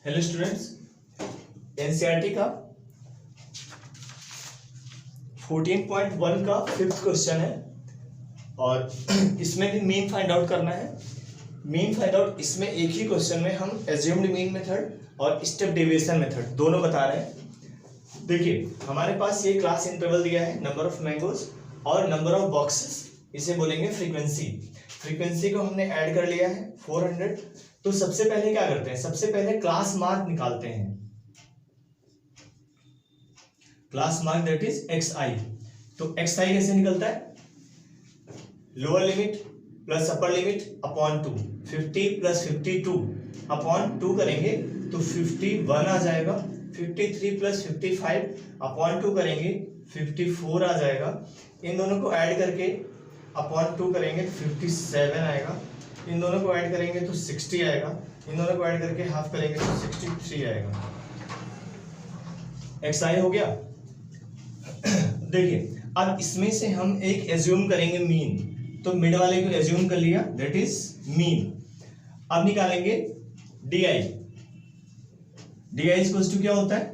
Hello students, NCERT का 14.1 का 5th question है और इसमें भी मीन फाइंड आउट करना है। मीन फाइंड आउट इसमें एक ही क्वेश्चन में हम एज्यूम्ड मीन मेथड और स्टेप डेविएशन मेथड दोनों बता रहे हैं। देखिए हमारे पास ये क्लास इंटरवल दिया है, नंबर ऑफ मैंगोज और नंबर ऑफ बॉक्सेस, इसे बोलेंगे फ्रीक्वेंसी। फ्रीक्वेंसी को हमने ऐड कर लिया है 400। तो सबसे पहले क्या करते हैं, सबसे पहले क्लास मार्क निकालते हैं। Class mark that is xi। तो xi कैसे निकलता है, lower limit plus upper limit upon 2, 50 plus 52 upon 2 करेंगे तो 51 आ जाएगा। 53 प्लस 55 अपॉन 2 करेंगे 54 आ जाएगा। इन दोनों को ऐड करके अपॉन 2 करेंगे तो 57 आएगा। इन दोनों को ऐड करेंगे तो 60 आएगा। इन दोनों को ऐड करके हाफ करेंगे तो 63 आएगा। xi हो गया। देखिए अब इसमें से हम एक एज्यूम करेंगे मीन, तो मिड वाले को एज्यूम कर लिया दैट इज मीन। अब निकालेंगे di। di इक्वल्स टू क्या होता है,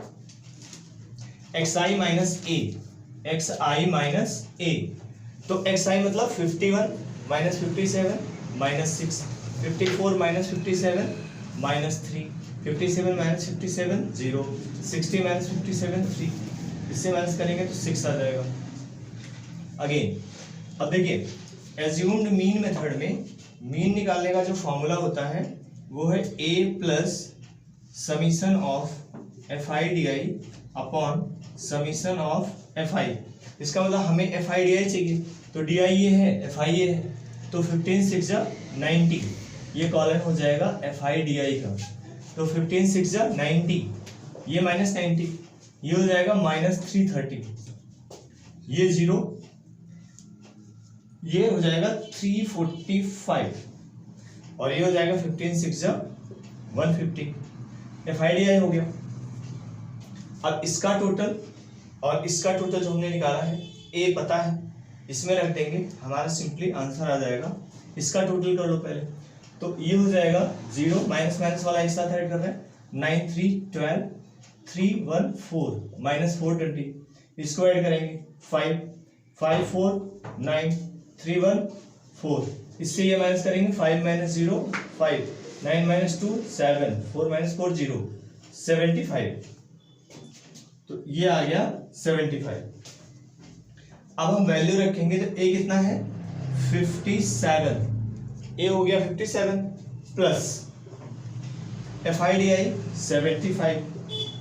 xi minus a। xi minus a, तो xi मतलब 51 minus 57 minus 6, 54 minus 57 minus 3, 57 minus 57 0, 60 minus 57 3। इससे माइनस करेंगे तो 6 आ जाएगा। अगेन अब देखिए एज्यूम्ड मीन मेथड में मीन निकालने का जो फॉर्मूला होता है वो है a plus summation of fi di upon summation of fi। इसका मतलब हमें fi di चाहिए, तो di ये है, fi ये है, तो 15 6 जा 90, ये कॉलन हो जाएगा fi di का। तो 15 6 जा 90, ये माइनस 90, ये हो जाएगा माइनस 330, ये 0, ये हो जाएगा 345 और ये हो जाएगा 15 6 जा 150। fi di हो गया। अब इसका टोटल और इसका टोटल जो हमने निकाला है, a पता है, इसमें रख देंगे, हमारा सिंपली आंसर आ जाएगा। इसका टोटल कर लो पहले, तो ये हो जाएगा 0 माइनस माइनस वाला एक साथ ऐड कर रहे हैं, 9 3 12 3 1 4 माइनस 4 20, इसको ऐड करेंगे 5 5 4 9 3 1 4, इससे ये माइनस करेंगे 5 माइनस 0 5, 9 माइनस 2 7, 4 माइनस 4 0, 75। तो ये आ गया 75। अब हम वैल्यू रखेंगे तो a कितना है 57, a हो गया 57 plus fi di 75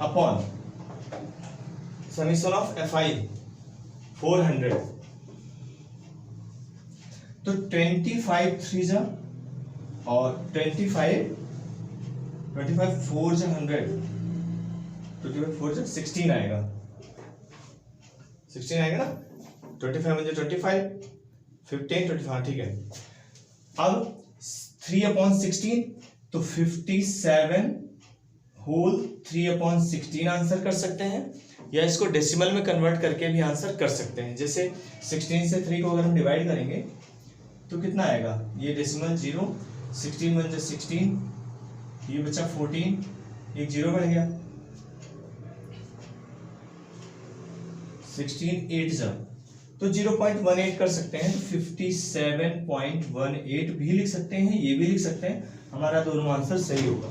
upon summation of fi 400। तो 25 3 जा और 25 4 जा 100, 25 4 जा 16 आएगा, 16 आएगा ना। 25 में 25 15 25, ठीक है। अब 3/16 तो 57 होल 3/16 आंसर कर सकते हैं, या इसको डेसिमल में कन्वर्ट करके भी आंसर कर सकते हैं। जैसे 16 से 3 को अगर हम डिवाइड करेंगे तो कितना आएगा, ये डेसिमल 0, 16 1 16, ये बचा 14, एक 0 बढ़ गया, 16 8 जा, तो 0.18 कर सकते हैं, 57.18 भी लिख सकते हैं, ये भी लिख सकते हैं, हमारा दोनों आंसर सही होगा।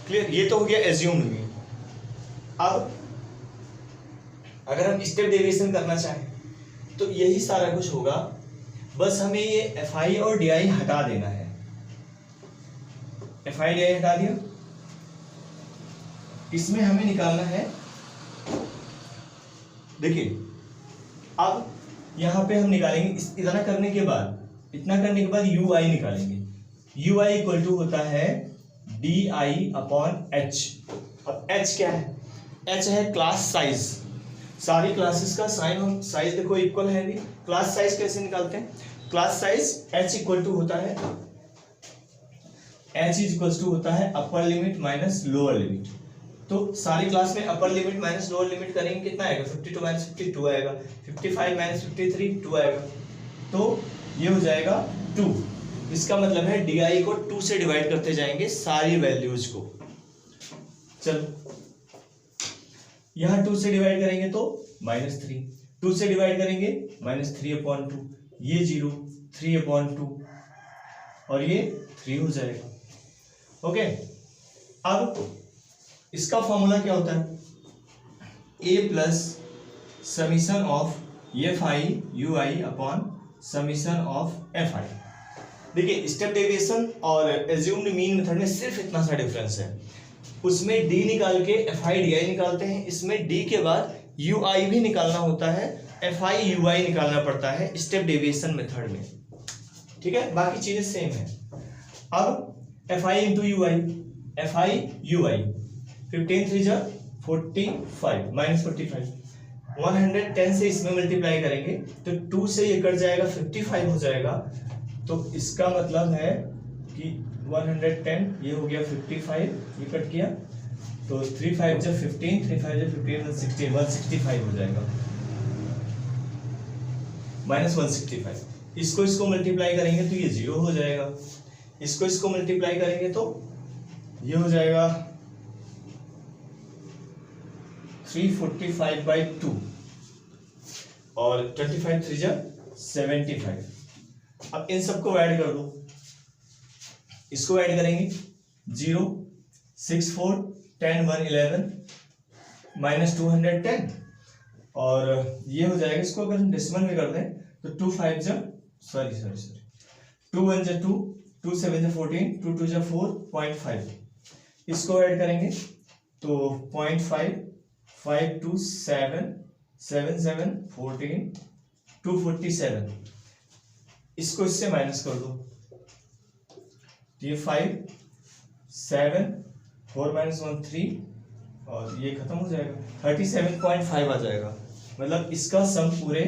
क्लियर, ये तो हो गया एज्यूम्ड मीन। अब अगर हम स्टेप डेविएशन करना चाहें तो यही सारा कुछ होगा, बस हमें ये fi और di हटा देना है। fi di हटा दिया, इसमें हमें निकालना है, देखिए अब यहां पे हम निकालेंगे, इतना करने के बाद ui निकालेंगे। ui इक्वल टू होता है di अपॉन h। अब h क्या है, h है क्लास साइज। सारी क्लासेस का साइज देखो इक्वल है भी। क्लास साइज कैसे निकालते हैं, class size h equal to होता है, h इक्वल टू होता है upper limit minus lower limit. तो सारी क्लास में upper limit minus lower limit करेंगे, कितना आएगा 52 माइनस 52 आएगा, 55 माइनस 53 2 आएगा, तो ये हो जाएगा 2। इसका मतलब है DI को 2 से डिवाइड करते जाएंगे सारी वैल्यूज को। चलो यहां 2 से डिवाइड करेंगे तो -3, 2 से डिवाइड करेंगे -3/2, ये 0, 3/2 और ये 3 हो जाएगा। ओके, अब इसका फॉर्मूला क्या होता है? A plus summation of FI UI upon summation of FI। देखिए स्टेप डेविएशन और एज्यूम्ड मीन मेथड में सिर्फ इतना सा डिफरेंस है, उसमें D निकाल के FI DI निकालते हैं, इसमें D के बाद UI भी निकालना होता है, FI UI निकालना पड़ता है स्टेप डेविएशन मेथड में। ठीक है, बाकी चीजें सेम है। अब FI into UI, FI UI 15 3 जा 45 -45, 110 से इसमें मल्टीप्लाई करेंगे तो 2 से ये कट जाएगा 55 हो जाएगा। तो इसका मतलब है कि 110 ये हो गया 55, ये कट किया तो 3 5 जा 15, 3 5 जा 15, 165 हो जाएगा, -165। इसको मल्टीप्लाई करेंगे तो ये 0 हो जाएगा, इसको मल्टीप्लाई करेंगे तो ये हो जाएगा 345/2 और 25 3 जा 75। अब इन सबको ऐड कर दो, इसको ऐड करेंगे 0 6 4 10 1 11 -210 और ये हो जाएगा। इसको अगर हम डेसिमल में कर दें तो 2 5 जा 2 1 जा 2, 2 7 जा 14, 2 2 जा 4.5। इसको ऐड करेंगे तो 0.5 5 2 7 7 7 14 247। इसको इससे माइनस कर दो, ये 5 7 4 -1 3 और ये खत्म हो जाएगा, 37.5 आ जाएगा। मतलब इसका सम पूरे,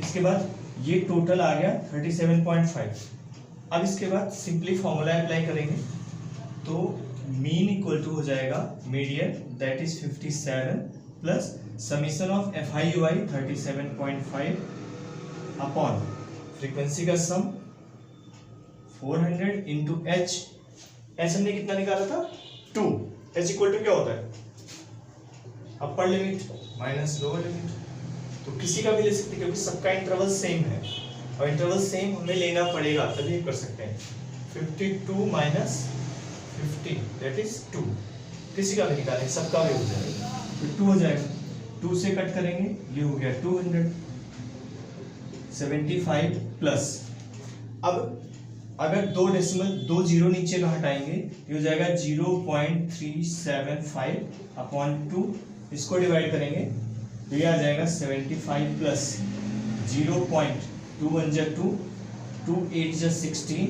इसके बाद ये टोटल आ गया 37.5। अब इसके बाद सिंपली फॉर्मूला अप्लाई करेंगे तो मीन इक्वल टू हो जाएगा median that is 57 plus summation of FI UI 37.5 upon frequency का सम 400 इंटू H हमने कितना निकाला था 2। H इक्वल टू क्या होता है? Upper limit minus lower limit. तो किसी का भी ले सकते हैं क्योंकि सबका इंटरवल सेम है और इंटरवल सेम हमें लेना पड़ेगा तभी कर सकते हैं। 52 माइनस 50 दैट इज 2। किसी का भी निकालें, सबका भी हो जाएगा तो 2 हो जाएगा। 2 से कट करेंगे ये हो गया 275 प्लस, अब अगर 2 डेसिमल 2 जीरो नीचे का हटाएंगे ये हो जाएगा 0.375 अपॉन 2। इसको डिवाइड करेंगे तो ये आ जाएगा 75 प्लस 0.2 1 जा 2, 2 8 जा 16,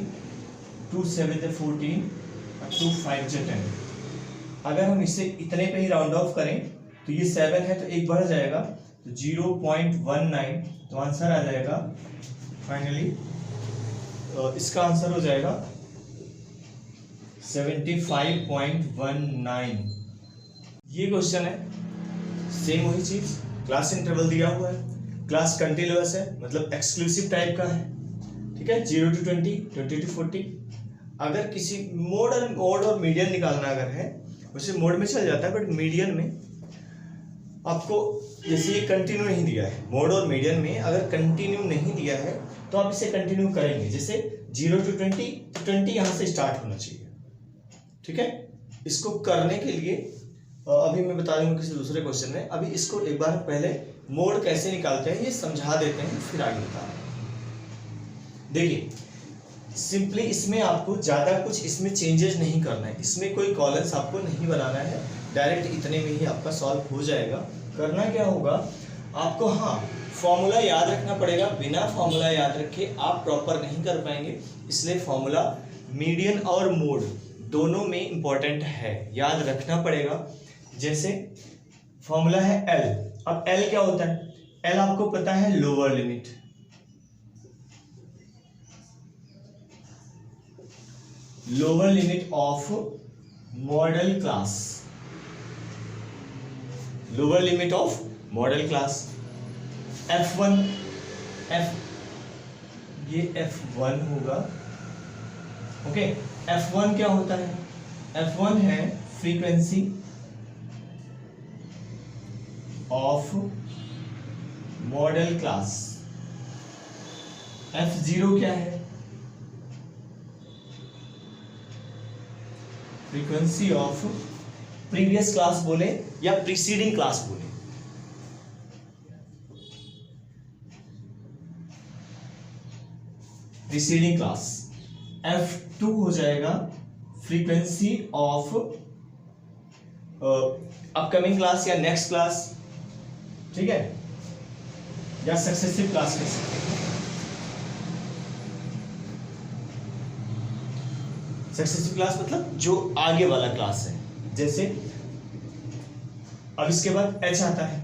2 7 जा 14 और 2 5 जा 10। अगर हम इसे इतने पे ही राउंड ऑफ करें तो ये 7 है तो एक बढ़ जाएगा तो 0.19, तो आंसर आ जाएगा फाइनली इसका आंसर हो जाएगा 75.19। ये क्वेश्चन है, सेम वही चीज, क्लास इंटरवल दिया हुआ है, क्लास कंटिन्यूअस है मतलब एक्सक्लूसिव टाइप का है। ठीक है, 0 to 20, 20 to 40। अगर किसी मोड और मीडियन निकालना अगर है वैसे मोड में चल जाता है, बट मीडियन में आपको जैसे ये कंटिन्यू नहीं दिया है, मोड और मीडियन में अगर कंटिन्यू नहीं दिया है तो आप इसे कंटिन्यू करेंगे। जैसे 0 to 20 तो 20 यहाँ से स्टार्ट होना चाहिए। ठीक है, इसको करने के लिए अभी मैं बता दूंगा किसी दूसरे क्वेश्चन में। अभी इसको एक बार पहले मोड कैसे निकालते हैं ये समझा देते हैं, फिर आगे बता रहे हैं। देखिए सिंपली इसमें आपको ज़्यादा कुछ इसमें चेंजेस नहीं करना है, इसमें कोई कॉलम्स आपको नहीं बनाना है, डायरेक्ट इतने में ही आपका सॉल्व हो जाएगा। करना क्या होगा आपको, हाँ फॉर्मूला याद रखना पड़ेगा, बिना फॉर्मूला याद रखे आप प्रॉपर नहीं कर पाएंगे, इसलिए फॉर्मूला मीडियन और मोड दोनों में इंपॉर्टेंट है, याद रखना पड़ेगा। जैसे फॉर्मूला है L। अब L क्या होता है? L आपको पता है lower limit, lower limit of model class, lower limit of model class F1 F ये F1 होगा। ओके, F1 क्या होता है? F1 है frequency of model class. F0 क्या है? फ्रीक्वेंसी ऑफ प्रीवियस क्लास बोले या प्रीसीडिंग क्लास बोले। Preceding class. F2 हो जाएगा फ्रीक्वेंसी ऑफ अपकमिंग क्लास या नेक्स्ट क्लास, ठीक है, या सक्सेसिव क्लास कह सकते हैं। सक्सेसिव क्लास मतलब जो आगे वाला क्लास है। जैसे अब इसके बाद H आता है।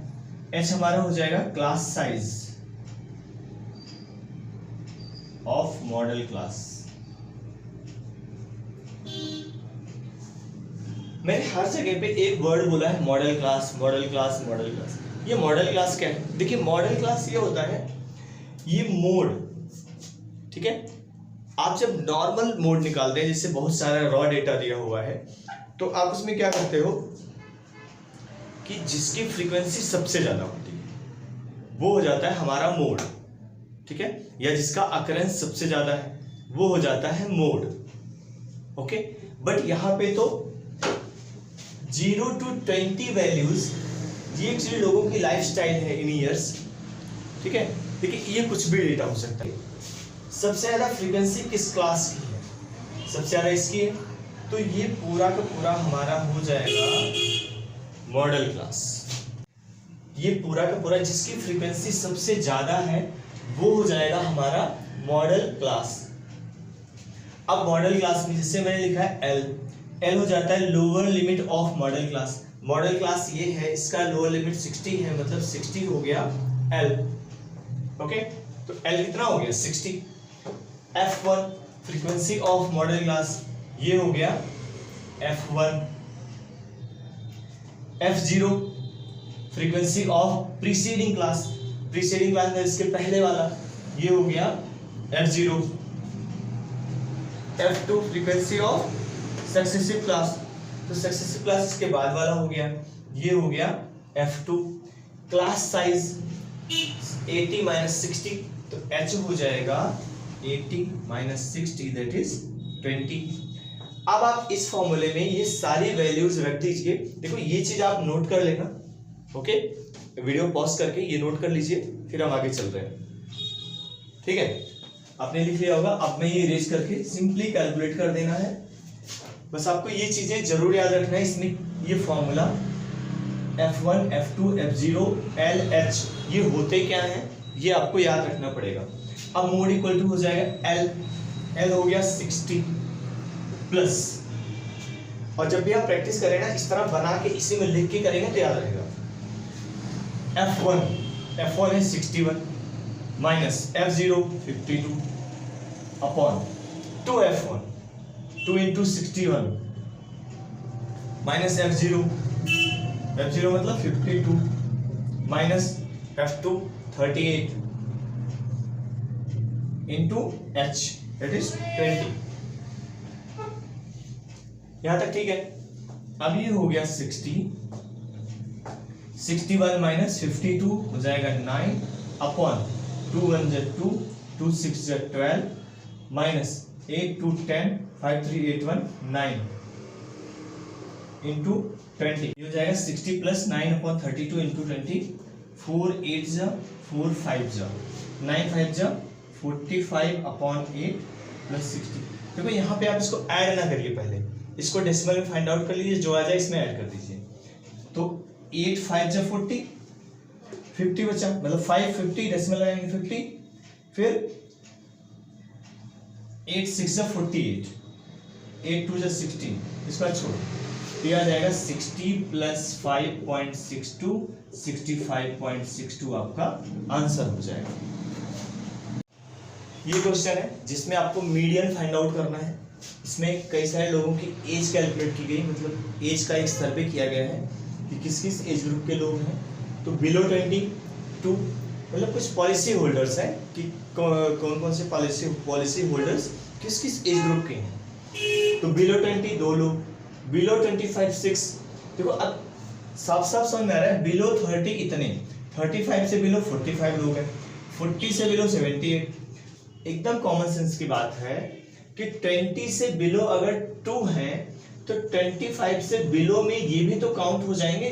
H हमारा हो जाएगा class size of model class. मैंने हर जगह पे एक वर्ड बोला है model class, model class, model class. ये मॉडल क्लास क्या है? देखिए, मॉडल क्लास ये होता है, ये मोड, ठीक है। आप जब नॉर्मल मोड निकालते हैं जिससे बहुत सारा रॉ डेटा दिया हुआ है, तो आप उसमें क्या करते हो कि जिसकी फ्रीक्वेंसी सबसे ज्यादा होती है वो हो जाता है हमारा मोड, ठीक है, या जिसका अकरेंस सबसे ज्यादा है वो हो जाता है मोड। ओके, बट यहां पे तो 0 to 20 वैल्यूज, ये एक्चुअली लोगों की लाइफस्टाइल है इन ईयर्स, ठीक है। देखिए, ये कुछ भी डेटा हो सकता है। सबसे ज्यादा फ्रीक्वेंसी किस क्लास की है? सबसे ज्यादा इसकी है, तो ये पूरा का पूरा हमारा हो जाएगा मॉडल क्लास। ये पूरा का पूरा जिसकी फ्रीक्वेंसी सबसे ज्यादा है वो हो जाएगा हमारा मॉडल क्लास। अब मॉडल क्लास में जिससे मैंने लिखा है एल हो जाता है lower limit of model class. Model class ये है, इसका लोअर लिमिट 60 है, मतलब 60 हो गया एल। ओके, तो एल कितना हो गया? 60। F1 frequency of model class, ये हो गया F1। F0 frequency of preceding class, preceding class में इसके पहले वाला, ये हो गया F0। F2 frequency of successive class, तो सक्सेसिव क्लास इसके बाद वाला हो गया, ये हो गया F2। क्लास साइज 80 - 60, तो H हो जाएगा 80 - 60 दैट इज 20। अब आप इस फॉर्मूले में ये सारी वैल्यूज रख दीजिए। देखो, ये चीज आप नोट कर लेना। ओके, वीडियो पॉज करके ये नोट कर लीजिए, फिर हम आगे चल रहे हैं, ठीक है। आपने लिख लिया होगा। अब मैं ये इरेज करके सिंपली कैलकुलेट कर देना है। बस आपको ये चीजें जरूर याद रखना है। इसमें ये formula F1, F2, F0, L, H ये होते क्या हैं, ये आपको याद रखना पड़ेगा। अब मोड इक्वल टू हो जाएगा एल हो गया 60 प्लस, और जब भी आप प्रैक्टिस करें ना, इस तरह बना के इसी में लिख के करेंगे तो याद रहेगा। F1 है 61 minus F0 52 upon 2F1 2 into 61 minus F0 मतलब 52 minus F2 38 into H that is 20। यहां तक ठीक है। अब ये हो गया 60, 61 माइनस 52 हो जाएगा 9 अपॉन 2 1 जा 2 2 6 जा 12 माइनस 8 2 10 5 3 8 1 9 into 20, ये हो जाएगा 60 प्लस 9 अपॉन 32 into 20, 4 8 जा 4 5 जा 9 5 जा 45 अपॉन 8 प्लस 60। देखो, यहाँ पे आप इसको ऐड ना करिए, पहले इसको डेसिमल में फाइंड आउट कर लीजिए, जो आ जाए इसमें ऐड कर दीजिए। तो 8 5 जा 40, 50 बचा, मतलब 5 50 डेसिमल लगाएंगे 50, फिर 8 6 जा 48, 8 2 जा 16, इसको छोड़ो, तो आ जाएगा 60 प्लस 5.62 65.62 आपका आंसर हो जाएगा। ये क्वेश्चन है जिसमें आपको मीडियन फाइंड आउट करना है। इसमें कई सारे लोगों की एज कैलकुलेट की गई, मतलब एज का एक सर्वे किया गया है कि किस किस एज ग्रुप के लोग हैं। तो बिलो 22 मतलब कुछ पॉलिसी होल्डर्स हैं कि कौन कौन से पॉलिसी होल्डर्स किस किस एज ग्रुप के हैं। तो बिलो 20 2 लोग, बिलो 25 6। देखो अब साफ साफ समझ में आ रहा है, बिलो 30 इतने, 35 से बिलो 45 लोग हैं, 40 से बिलो 78। एकदम कॉमन सेंस की बात है कि 20 से बिलो अगर 2 हैं तो 25 से बिलो में ये भी तो काउंट हो जाएंगे।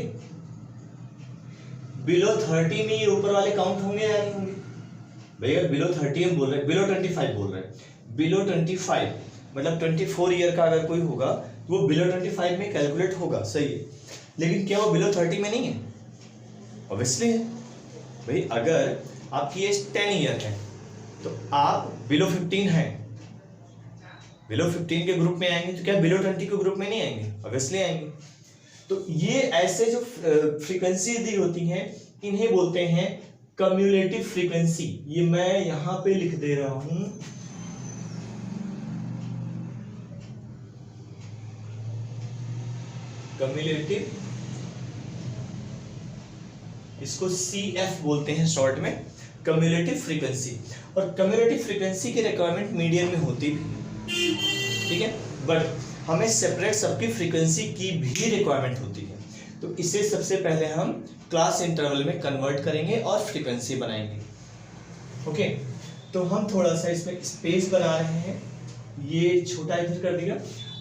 बिलो 30 में ये ऊपर वाले काउंट होंगे या नहीं होंगे भैया? बिलो 30 हम बोल रहे हैं, बिलो 25 बोल रहे हैं, बिलो 25 मतलब 24 ईयर का अगर कोई होगा तो वो बिलो 25 में कैलकुलेट होगा, सही है। लेकिन क्या वो बिलो 30 में नहीं है? ऑब्वियसली है भाई। अगर आपकी एज 10 ईयर है तो आप बिलो 15 हैं, बिलो 15 के ग्रुप में आएंगे, तो क्या बिलो 20 के ग्रुप में नहीं आएंगे? ऑब्वियसली आएंगे। तो ये ऐसे जो फ्रीक्वेंसी दी होती हैं इन्हें बोलते हैं कम्युलेटिव फ्रीक्वेंसी। ये मैं यहां पे लिख दे रहा हूं, कम्युलेटिव, इसको CF बोलते हैं शॉर्ट में, कम्युलेटिव फ्रीक्वेंसी। और कम्युलेटिव फ्रीक्वेंसी की रिक्वायरमेंट मीडियन में होती भी है, ठीक है, बट हमें सेपरेट सबकी फ्रीक्वेंसी की भी रिक्वायरमेंट होती है। तो इसे सबसे पहले हम क्लास इंटरवल में कन्वर्ट करेंगे और फ्रीक्वेंसी बनाएंगे। ओके, तो हम थोड़ा सा इसमें स्पेस बना रहे हैं, ये छोटा इधर कर दिया।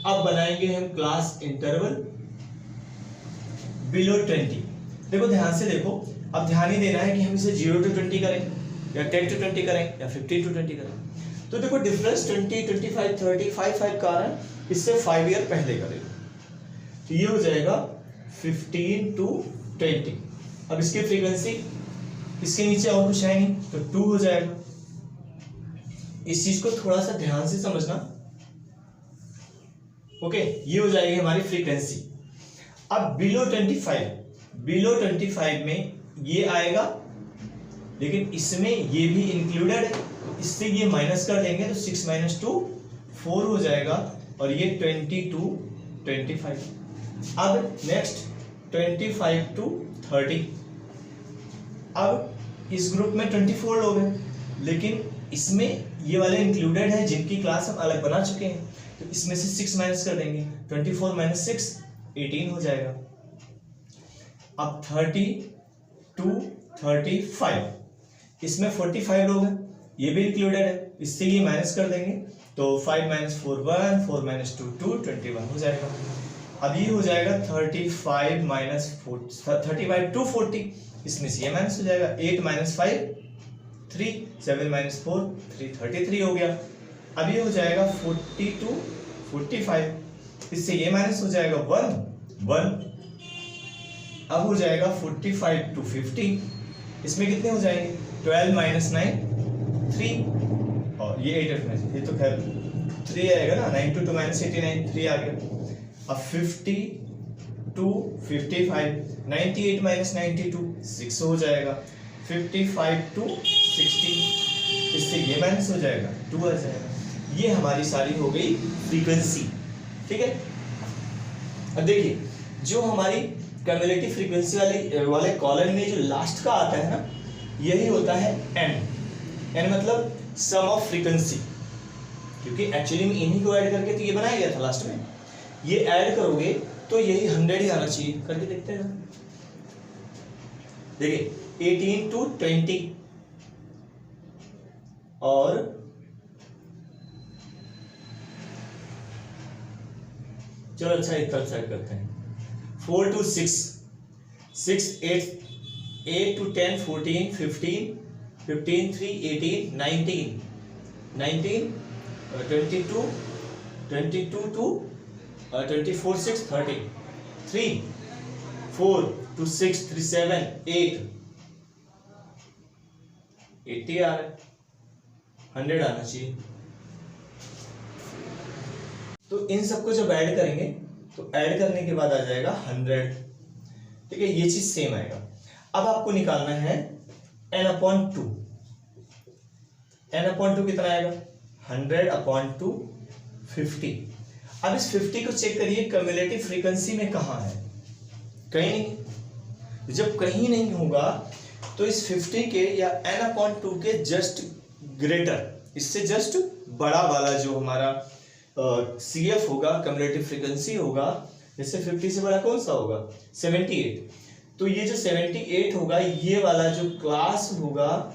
अब बनाएंगे हम क्लास इंटरवल बिलो 20। देखो ध्यान से देखो, अब ध्यान ही देना है कि हम इसे 0 to 20 करें या 10 to 20 करें या 15 to 20 करें। तो देखो डिफरेंस 20, 25, 30, 5 का आ रहा है, इससे 5 ईयर पहले करेगा तो ये हो जाएगा 15 to 20। अब इसकी फ्रीक्वेंसी, इसके नीचे और कुछ है नहीं तो 2 हो जाएगा। इस चीज को थोड़ा सा ध्यान से समझना। ओके, ये हो जाएगी हमारी फ्रीक्वेंसी। अब बिलो 25 में ये आएगा, लेकिन इसमें ये भी इंक्लूडेड है, इससे ये माइनस कर देंगे तो 6 - 2 4 हो जाएगा, और ये 20 to 25। अब नेक्स्ट 25 to 30। अब इस ग्रुप में 24 लोग हैं, लेकिन इसमें ये वाले इंक्लूडेड हैं जिनकी क्लास हम अलग बना चुके हैं, तो इसमें से 6 माइनस कर देंगे, 24 - 6 18 हो जाएगा। अब 30 to 35, इसमें 45 लोग हैं, ये भी इंक्लूडेड है, इससे ये माइनस कर देंगे तो 5 - 4 1, 4 - 2 2, 21 हो जाएगा। अब ये हो जाएगा 35 to 40, इसमें से ये माइनस हो जाएगा, 8 - 5 3, 7 - 4 3, 33 हो गया। अब ये हो जाएगा 40 to 45, इससे ये माइनस हो जाएगा 1 1। अब हो जाएगा 45 to 50, इसमें कितने हो जाएंगे, 12 - 9 3, और ये 8 रखना चाहिए, ये तो खैर 3 आएगा ना, 9 to 2 - 89 3 आ गया। अब 50 to 55, 98 - 92 6 हो जाएगा, 55 to 60, इससे ये माइनस हो जाएगा 2 आ जाएगा। ये हमारी सारी हो गई फ्रीक्वेंसी, ठीक है। अब देखिए, जो हमारी कम्युलेटिव फ्रीक्वेंसी वाले कॉलम में जो लास्ट का आता है ना, यही होता है n मतलब सम ऑफ फ्रीक्वेंसी, क्योंकि एक्चुअली में इन्हीं को ऐड करके तो ये बनाया गया था लास्ट में। ये ऐड करोगे तो यही 100 ही आना चाहिए, करके देखते हैं। देखिए 18 to 20 और चलो अच्छा एक तरफ साइड करते हैं, 4 to 6, 6 8 to 10 14 15 15 3 18 19 22 to 24 6 30 3 4 to 6 3 7 8 80 आ रहा है, 100 आना चाहिए। तो इन सबको जब ऐड करेंगे तो ऐड करने के बाद आ जाएगा 100, ठीक है, ये चीज सेम आएगा। अब आपको निकालना है n/2। n/2 कितना आएगा, 100/2 50। अब इस 50 को चेक करिए कम्युलेटिव फ्रीक्वेंसी में कहाँ है, कहीं नहीं। जब कहीं नहीं होगा तो इस 50 के या n/2 के जस्ट ग्रेटर, इससे जस्ट बड़ा वाला जो हमारा CF होगा, कम्युलेटिव फ्रीक्वेंसी होगा, जैसे 50 से बड़ा कौन सा होगा 78, तो ये जो 78 होगा ये वाला जो क्लास होगा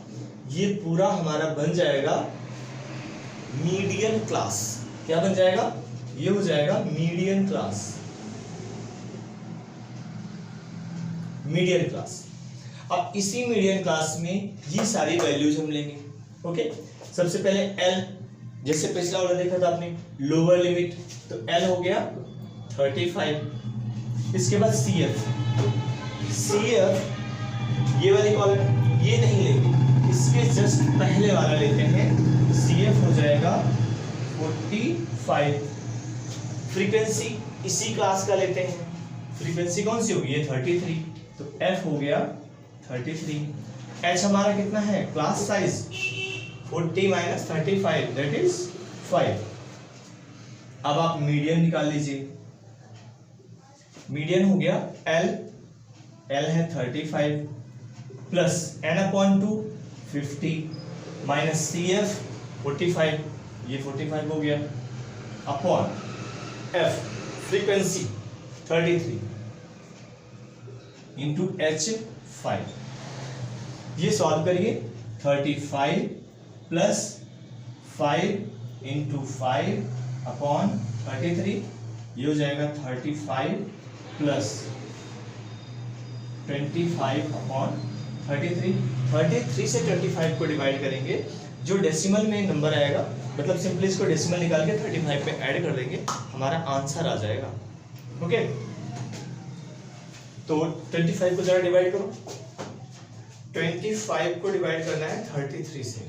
ये पूरा हमारा बन जाएगा मीडियन क्लास। क्या बन जाएगा? ये हो जाएगा मीडियन क्लास, मीडियन क्लास। अब इसी मीडियन क्लास में ये सारी वैल्यूज हम लेंगे। ओके, सबसे पहले L, जैसे पिछला वाला देखा था आपने लोअर लिमिट, तो L हो गया 35। इसके बाद CF ये वाली कॉलम ये नहीं लेंगे, इसके जस्ट पहले वाला लेते हैं, CF हो जाएगा 45। फ्रीक्वेंसी इसी क्लास का लेते हैं, फ्रीक्वेंसी कौन सी होगी? ये 33, तो F हो गया 33। H हमारा कितना है? Class size 40 - 35 that is 5। अब आप मीडियन निकाल लीजिए, मीडियन हो गया L है 35 प्लस n/2 50 माइनस CF 45, ये 45 हो गया, upon F frequency 33 into H 5। ये सॉल्व करिए, 35 प्लस 5 इंटू 5 अपॉन 33, ये हो जाएगा 35 प्लस 25 अपॉन 33। 33 से 25 को डिवाइड करेंगे, जो डेसिमल में नंबर आएगा, मतलब सिंपली इसको डेसिमल निकाल के 35 पे ऐड कर देंगे, हमारा आंसर आ जाएगा। ओके, तो 25 को जरा डिवाइड करो, 25 को डिवाइड करना है 33 से,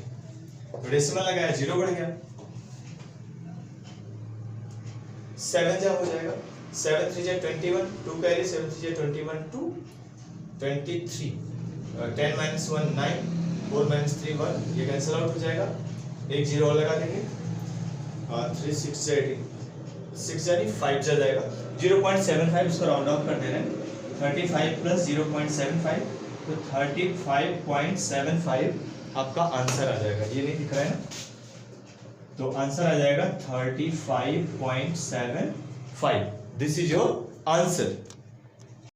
तो डेसिमल लगाया 0 बढ़ गया, 7 जा हो जाएगा, 7 3 जा 21, 2 कैरी 7 3 जा 21 2 23, 10 - 1 9, 4 - 3 1, ये कैंसिल आउट हो जाएगा, एक 0 और लगा देंगे, 3 6 जा 18, 6 यानी 5 जा जाएगा, 0.75 इसको राउंड ऑफ कर दे रहे हैं, 35 प्लस 0.75 तो 35.75 आपका आंसर आ जाएगा। ये नहीं दिख रहा है ना, तो आंसर आ जाएगा 35.75। This is your answer.